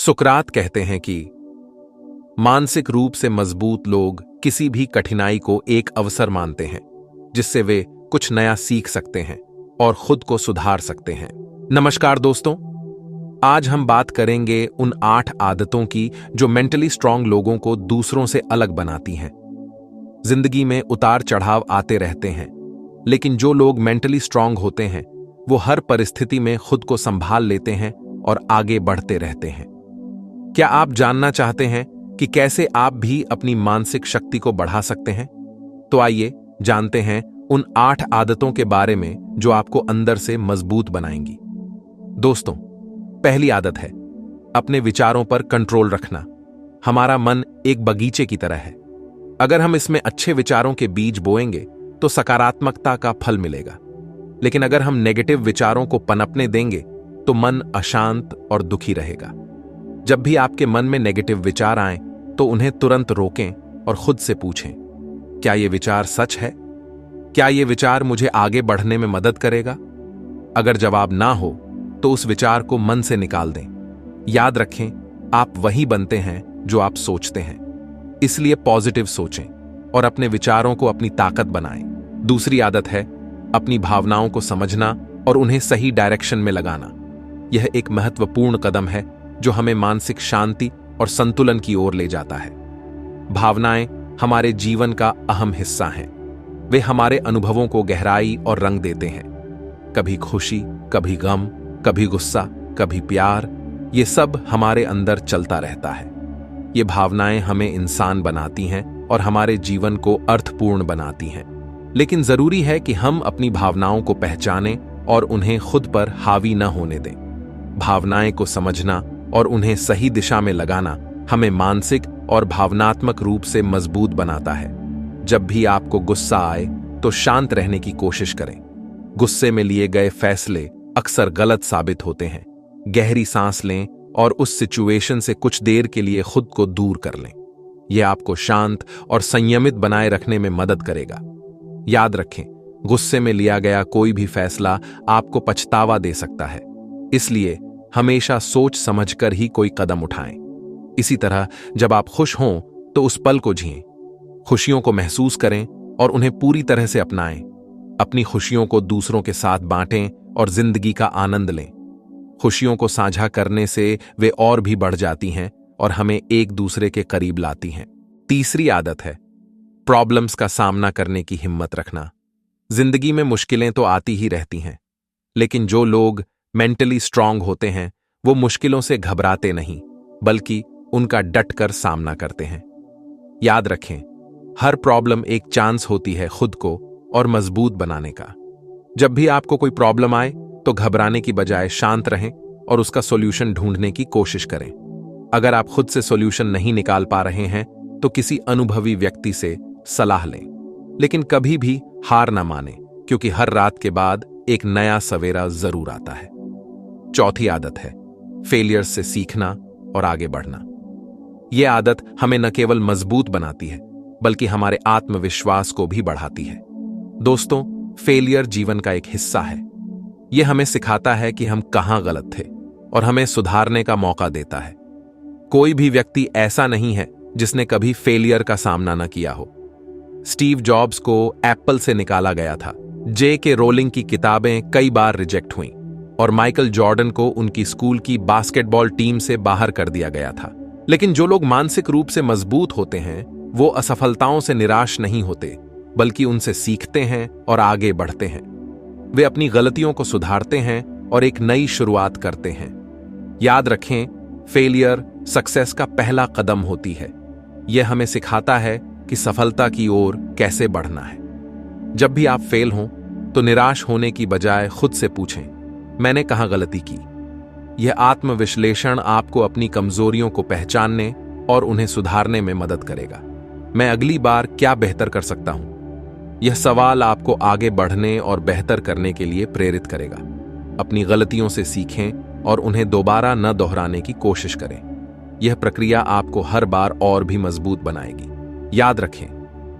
सुकरात कहते हैं कि मानसिक रूप से मजबूत लोग किसी भी कठिनाई को एक अवसर मानते हैं जिससे वे कुछ नया सीख सकते हैं और खुद को सुधार सकते हैं। नमस्कार दोस्तों, आज हम बात करेंगे उन 8 आदतों की जो मेंटली स्ट्रांग लोगों को दूसरों से अलग बनाती हैं। जिंदगी में उतार चढ़ाव आते रहते हैं, लेकिन जो लोग मेंटली स्ट्रांग होते हैं वो हर परिस्थिति में खुद को संभाल लेते हैं और आगे बढ़ते रहते हैं। क्या आप जानना चाहते हैं कि कैसे आप भी अपनी मानसिक शक्ति को बढ़ा सकते हैं? तो आइए जानते हैं उन 8 आदतों के बारे में जो आपको अंदर से मजबूत बनाएंगी। दोस्तों, पहली आदत है अपने विचारों पर कंट्रोल रखना। हमारा मन एक बगीचे की तरह है। अगर हम इसमें अच्छे विचारों के बीज बोएंगे तो सकारात्मकता का फल मिलेगा, लेकिन अगर हम नेगेटिव विचारों को पनपने देंगे तो मन अशांत और दुखी रहेगा। जब भी आपके मन में नेगेटिव विचार आएं तो उन्हें तुरंत रोकें और खुद से पूछें, क्या यह विचार सच है? क्या यह विचार मुझे आगे बढ़ने में मदद करेगा? अगर जवाब ना हो तो उस विचार को मन से निकाल दें। याद रखें, आप वही बनते हैं जो आप सोचते हैं, इसलिए पॉजिटिव सोचें और अपने विचारों को अपनी ताकत बनाएं। दूसरी आदत है अपनी भावनाओं को समझना और उन्हें सही डायरेक्शन में लगाना। यह एक महत्वपूर्ण कदम है जो हमें मानसिक शांति और संतुलन की ओर ले जाता है। भावनाएं हमारे जीवन का अहम हिस्सा हैं। वे हमारे अनुभवों को गहराई और रंग देते हैं। कभी खुशी, कभी गम, कभी गुस्सा, कभी प्यार, ये सब हमारे अंदर चलता रहता है। ये भावनाएं हमें इंसान बनाती हैं और हमारे जीवन को अर्थपूर्ण बनाती हैं। लेकिन जरूरी है कि हम अपनी भावनाओं को पहचानें और उन्हें खुद पर हावी न होने दें। भावनाएं को समझना और उन्हें सही दिशा में लगाना हमें मानसिक और भावनात्मक रूप से मजबूत बनाता है। जब भी आपको गुस्सा आए तो शांत रहने की कोशिश करें। गुस्से में लिए गए फैसले अक्सर गलत साबित होते हैं। गहरी सांस लें और उस सिचुएशन से कुछ देर के लिए खुद को दूर कर लें। यह आपको शांत और संयमित बनाए रखने में मदद करेगा। याद रखें, गुस्से में लिया गया कोई भी फैसला आपको पछतावा दे सकता है, इसलिए हमेशा सोच समझकर ही कोई कदम उठाएं। इसी तरह जब आप खुश हों तो उस पल को जिएं। खुशियों को महसूस करें और उन्हें पूरी तरह से अपनाएं। अपनी खुशियों को दूसरों के साथ बांटें और जिंदगी का आनंद लें। खुशियों को साझा करने से वे और भी बढ़ जाती हैं और हमें एक दूसरे के करीब लाती हैं। तीसरी आदत है प्रॉब्लम्स का सामना करने की हिम्मत रखना। जिंदगी में मुश्किलें तो आती ही रहती हैं, लेकिन जो लोग मेंटली स्ट्रांग होते हैं वो मुश्किलों से घबराते नहीं, बल्कि उनका डटकर सामना करते हैं। याद रखें, हर प्रॉब्लम एक चांस होती है खुद को और मजबूत बनाने का। जब भी आपको कोई प्रॉब्लम आए तो घबराने की बजाय शांत रहें और उसका सॉल्यूशन ढूंढने की कोशिश करें। अगर आप खुद से सॉल्यूशन नहीं निकाल पा रहे हैं तो किसी अनुभवी व्यक्ति से सलाह लें, लेकिन कभी भी हार ना मानें, क्योंकि हर रात के बाद एक नया सवेरा जरूर आता है। चौथी आदत है फेलियर से सीखना और आगे बढ़ना। यह आदत हमें न केवल मजबूत बनाती है बल्कि हमारे आत्मविश्वास को भी बढ़ाती है। दोस्तों, फेलियर जीवन का एक हिस्सा है। यह हमें सिखाता है कि हम कहां गलत थे और हमें सुधारने का मौका देता है। कोई भी व्यक्ति ऐसा नहीं है जिसने कभी फेलियर का सामना न किया हो। स्टीव जॉब्स को एप्पल से निकाला गया था, J.K. रोलिंग की किताबें कई बार रिजेक्ट हुईं और माइकल जॉर्डन को उनकी स्कूल की बास्केटबॉल टीम से बाहर कर दिया गया था। लेकिन जो लोग मानसिक रूप से मजबूत होते हैं वो असफलताओं से निराश नहीं होते, बल्कि उनसे सीखते हैं और आगे बढ़ते हैं। वे अपनी गलतियों को सुधारते हैं और एक नई शुरुआत करते हैं। याद रखें, फेलियर सक्सेस का पहला कदम होती है। यह हमें सिखाता है कि सफलता की ओर कैसे बढ़ना है। जब भी आप फेल हों तो निराश होने की बजाय खुद से पूछें, मैंने कहां गलती की? यह आत्मविश्लेषण आपको अपनी कमजोरियों को पहचानने और उन्हें सुधारने में मदद करेगा। मैं अगली बार क्या बेहतर कर सकता हूं? यह सवाल आपको आगे बढ़ने और बेहतर करने के लिए प्रेरित करेगा। अपनी गलतियों से सीखें और उन्हें दोबारा न दोहराने की कोशिश करें। यह प्रक्रिया आपको हर बार और भी मजबूत बनाएगी। याद रखें,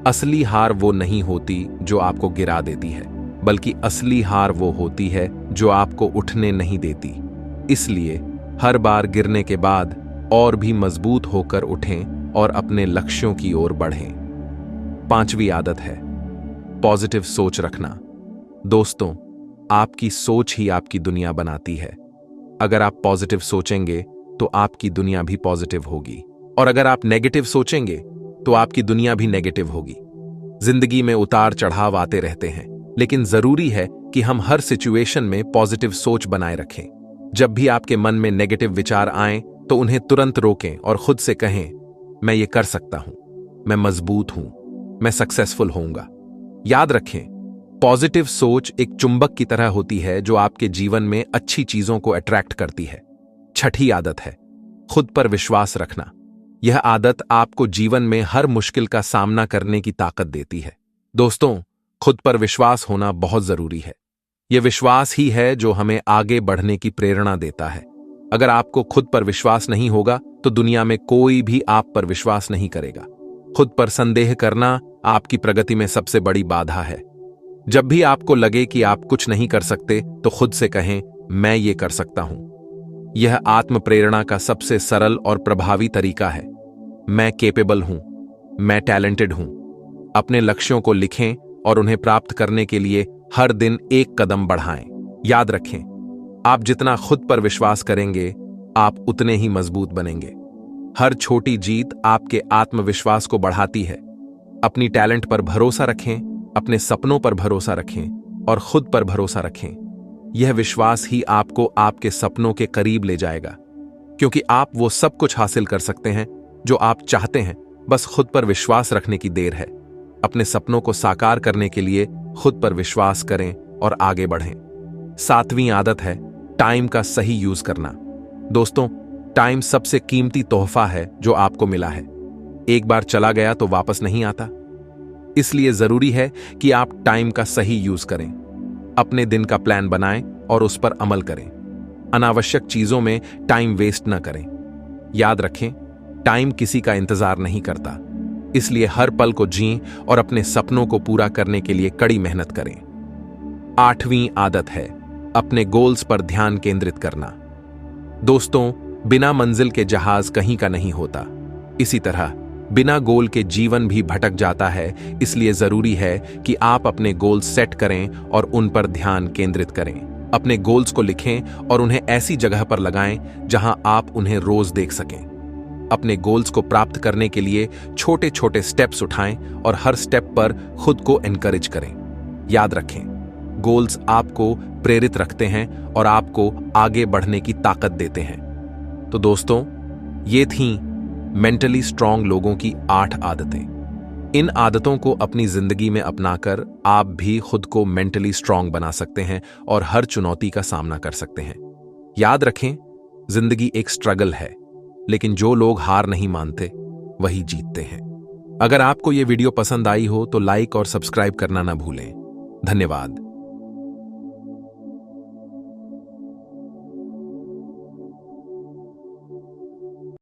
असली हार वो नहीं होती जो आपको गिरा देती है, बल्कि असली हार वो होती है जो आपको उठने नहीं देती। इसलिए हर बार गिरने के बाद और भी मजबूत होकर उठें और अपने लक्ष्यों की ओर बढ़ें। 5वीं आदत है पॉजिटिव सोच रखना। दोस्तों, आपकी सोच ही आपकी दुनिया बनाती है। अगर आप पॉजिटिव सोचेंगे तो आपकी दुनिया भी पॉजिटिव होगी, और अगर आप नेगेटिव सोचेंगे तो आपकी दुनिया भी नेगेटिव होगी। जिंदगी में उतार चढ़ाव आते रहते हैं, लेकिन जरूरी है कि हम हर सिचुएशन में पॉजिटिव सोच बनाए रखें। जब भी आपके मन में नेगेटिव विचार आएं तो उन्हें तुरंत रोकें और खुद से कहें, मैं ये कर सकता हूं, मैं मजबूत हूं, मैं सक्सेसफुल होऊंगा। याद रखें, पॉजिटिव सोच एक चुंबक की तरह होती है जो आपके जीवन में अच्छी चीजों को अट्रैक्ट करती है। 6ठी आदत है खुद पर विश्वास रखना। यह आदत आपको जीवन में हर मुश्किल का सामना करने की ताकत देती है। दोस्तों, खुद पर विश्वास होना बहुत जरूरी है। यह विश्वास ही है जो हमें आगे बढ़ने की प्रेरणा देता है। अगर आपको खुद पर विश्वास नहीं होगा तो दुनिया में कोई भी आप पर विश्वास नहीं करेगा। खुद पर संदेह करना आपकी प्रगति में सबसे बड़ी बाधा है। जब भी आपको लगे कि आप कुछ नहीं कर सकते तो खुद से कहें, मैं ये कर सकता हूं। यह आत्म प्रेरणा का सबसे सरल और प्रभावी तरीका है। मैं कैपेबल हूं, मैं टैलेंटेड हूं। अपने लक्ष्यों को लिखें और उन्हें प्राप्त करने के लिए हर दिन एक कदम बढ़ाएं। याद रखें, आप जितना खुद पर विश्वास करेंगे, आप उतने ही मजबूत बनेंगे। हर छोटी जीत आपके आत्मविश्वास को बढ़ाती है। अपनी टैलेंट पर भरोसा रखें, अपने सपनों पर भरोसा रखें और खुद पर भरोसा रखें। यह विश्वास ही आपको आपके सपनों के करीब ले जाएगा, क्योंकि आप वो सब कुछ हासिल कर सकते हैं जो आप चाहते हैं। बस खुद पर विश्वास रखने की देर है। अपने सपनों को साकार करने के लिए खुद पर विश्वास करें और आगे बढ़ें। 7वीं आदत है टाइम का सही यूज करना। दोस्तों, टाइम सबसे कीमती तोहफा है जो आपको मिला है। एक बार चला गया तो वापस नहीं आता। इसलिए जरूरी है कि आप टाइम का सही यूज करें। अपने दिन का प्लान बनाएं और उस पर अमल करें। अनावश्यक चीजों में टाइम वेस्ट न करें। याद रखें, टाइम किसी का इंतजार नहीं करता। इसलिए हर पल को जिएं और अपने सपनों को पूरा करने के लिए कड़ी मेहनत करें। 8वीं आदत है अपने गोल्स पर ध्यान केंद्रित करना। दोस्तों, बिना मंजिल के जहाज कहीं का नहीं होता। इसी तरह बिना गोल के जीवन भी भटक जाता है। इसलिए जरूरी है कि आप अपने गोल्स सेट करें और उन पर ध्यान केंद्रित करें। अपने गोल्स को लिखें और उन्हें ऐसी जगह पर लगाएं जहां आप उन्हें रोज देख सकें। अपने गोल्स को प्राप्त करने के लिए छोटे छोटे स्टेप्स उठाएं और हर स्टेप पर खुद को एनकरेज करें। याद रखें, गोल्स आपको प्रेरित रखते हैं और आपको आगे बढ़ने की ताकत देते हैं। तो दोस्तों, ये थीं मेंटली स्ट्रांग लोगों की 8 आदतें। इन आदतों को अपनी जिंदगी में अपनाकर आप भी खुद को मेंटली स्ट्रांग बना सकते हैं और हर चुनौती का सामना कर सकते हैं। याद रखें, जिंदगी एक स्ट्रगल है, लेकिन जो लोग हार नहीं मानते वही जीतते हैं। अगर आपको यह वीडियो पसंद आई हो तो लाइक और सब्सक्राइब करना ना भूलें। धन्यवाद।